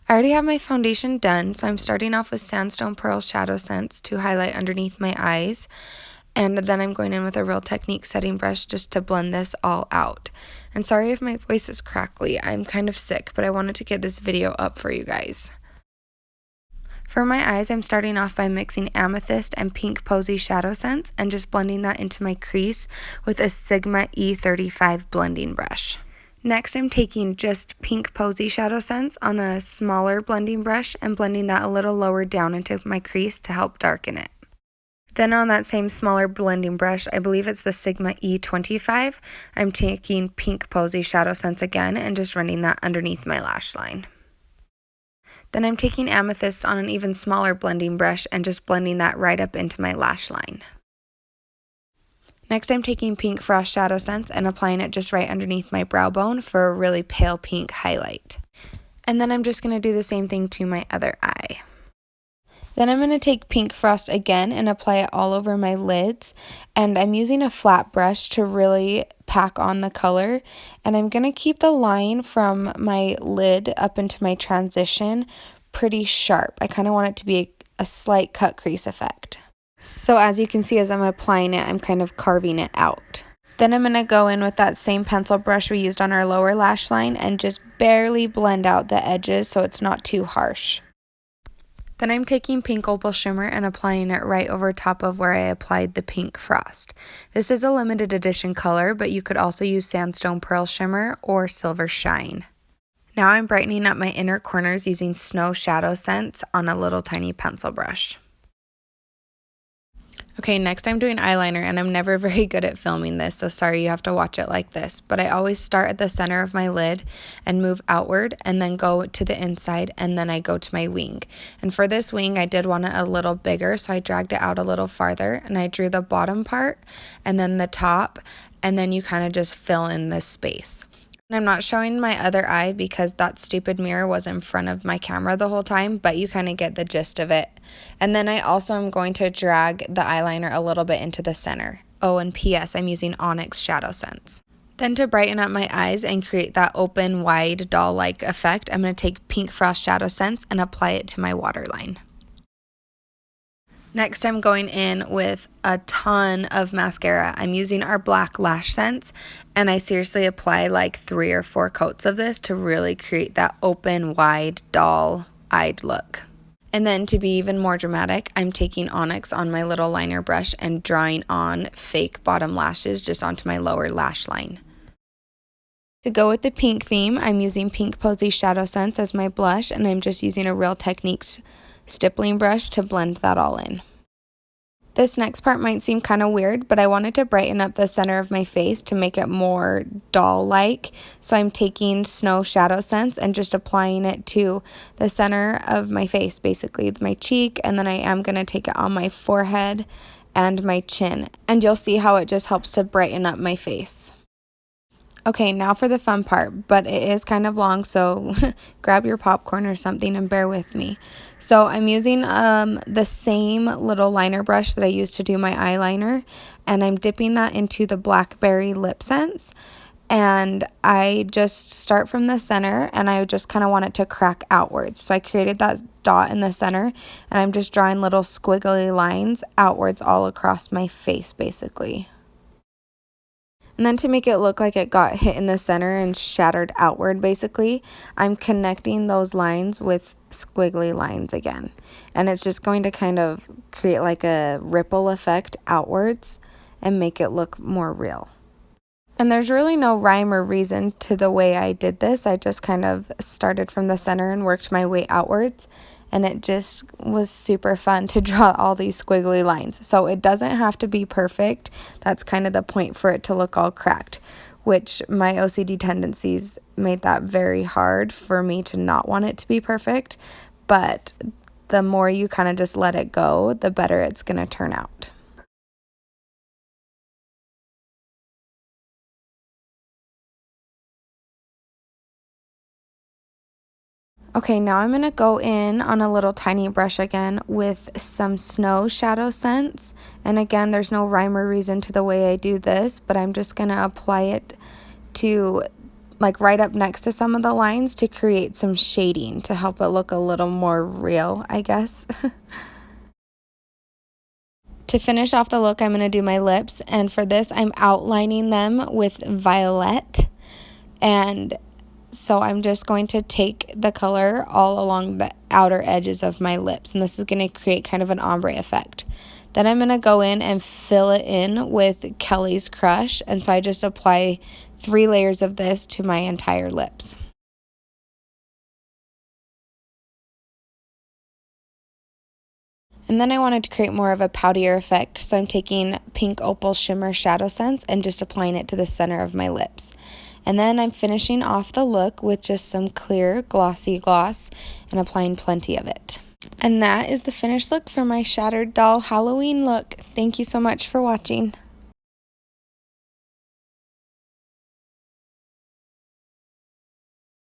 I already have my foundation done, so I'm starting off with Sandstone Pearl Shadowsense to highlight underneath my eyes. And then I'm going in with a Real Technique setting brush just to blend this all out. And sorry if my voice is crackly, I'm kind of sick, but I wanted to get this video up for you guys. For my eyes, I'm starting off by mixing Amethyst and Pink Posey Shadowsense and just blending that into my crease with a Sigma E35 blending brush. Next, I'm taking just Pink Posey Shadowsense on a smaller blending brush and blending that a little lower down into my crease to help darken it. Then on that same smaller blending brush, I believe it's the Sigma E25, I'm taking Pink Posey Shadowsense again and just running that underneath my lash line. Then I'm taking Amethyst on an even smaller blending brush and just blending that right up into my lash line. Next, I'm taking Pink Frost Shadowsense and applying it just right underneath my brow bone for a really pale pink highlight. And then I'm just going to do the same thing to my other eye. Then I'm going to take Pink Frost again and apply it all over my lids. And I'm using a flat brush to really pack on the color. And I'm going to keep the line from my lid up into my transition pretty sharp. I kind of want it to be a slight cut crease effect. So as you can see, as I'm applying it, I'm kind of carving it out. Then I'm going to go in with that same pencil brush we used on our lower lash line and just barely blend out the edges so it's not too harsh. Then I'm taking Pink Opal Shimmer and applying it right over top of where I applied the Pink Frost. This is a limited edition color, but you could also use Sandstone Pearl Shimmer or Silver Shine. Now I'm brightening up my inner corners using Snow Shadowsense on a little tiny pencil brush. Okay, next I'm doing eyeliner, and I'm never very good at filming this, so sorry you have to watch it like this. But I always start at the center of my lid and move outward and then go to the inside, and then I go to my wing. And for this wing, I did want it a little bigger, so I dragged it out a little farther, and I drew the bottom part and then the top, and then you kind of just fill in this space. And I'm not showing my other eye because that stupid mirror was in front of my camera the whole time, but you kind of get the gist of it. And then I also am going to drag the eyeliner a little bit into the center. Oh, and P.S. I'm using Onyx Shadowsense. Then to brighten up my eyes and create that open, wide, doll-like effect, I'm going to take Pink Frost Shadowsense and apply it to my waterline. Next, I'm going in with a ton of mascara. I'm using our black lashsense, and I seriously apply like 3 or 4 coats of this to really create that open, wide, doll-eyed look. And then to be even more dramatic, I'm taking Onyx on my little liner brush and drawing on fake bottom lashes just onto my lower lash line. To go with the pink theme, I'm using Pink Posey Shadowsense as my blush, and I'm just using a Real Techniques stippling brush to blend that all in. This next part might seem kind of weird, but I wanted to brighten up the center of my face to make it more doll-like. So I'm taking Snow Shadowsense and just applying it to the center of my face, basically my cheek, and then I am going to take it on my forehead and my chin. And you'll see how it just helps to brighten up my face. Okay, now for the fun part, but it is kind of long, so grab your popcorn or something and bear with me. So I'm using the same little liner brush that I used to do my eyeliner, and I'm dipping that into the blackberry lipsense, and I just start from the center, and I just kind of want it to crack outwards. So I created that dot in the center, and I'm just drawing little squiggly lines outwards all across my face, basically. And then to make it look like it got hit in the center and shattered outward, basically, I'm connecting those lines with squiggly lines again. And it's just going to kind of create like a ripple effect outwards and make it look more real. And there's really no rhyme or reason to the way I did this. I just kind of started from the center and worked my way outwards. And it just was super fun to draw all these squiggly lines. So it doesn't have to be perfect. That's kind of the point for it to look all cracked, which my OCD tendencies made that very hard for me to not want it to be perfect. But the more you kind of just let it go, the better it's going to turn out. Okay, now I'm going to go in on a little tiny brush again with some Snow Shadowsense. And again, there's no rhyme or reason to the way I do this, but I'm just going to apply it to like right up next to some of the lines to create some shading to help it look a little more real, I guess. To finish off the look, I'm going to do my lips, and for this I'm outlining them with Violette, and so I'm just going to take the color all along the outer edges of my lips, and this is going to create kind of an ombre effect. Then I'm going to go in and fill it in with Kelly's Krush, and so I just apply 3 layers of this to my entire lips. And then I wanted to create more of a poutier effect, so I'm taking Pink Opal Shimmer Shadowsense and just applying it to the center of my lips. And then I'm finishing off the look with just some clear glossy gloss and applying plenty of it. And that is the finished look for my Shattered Doll Halloween look. Thank you so much for watching.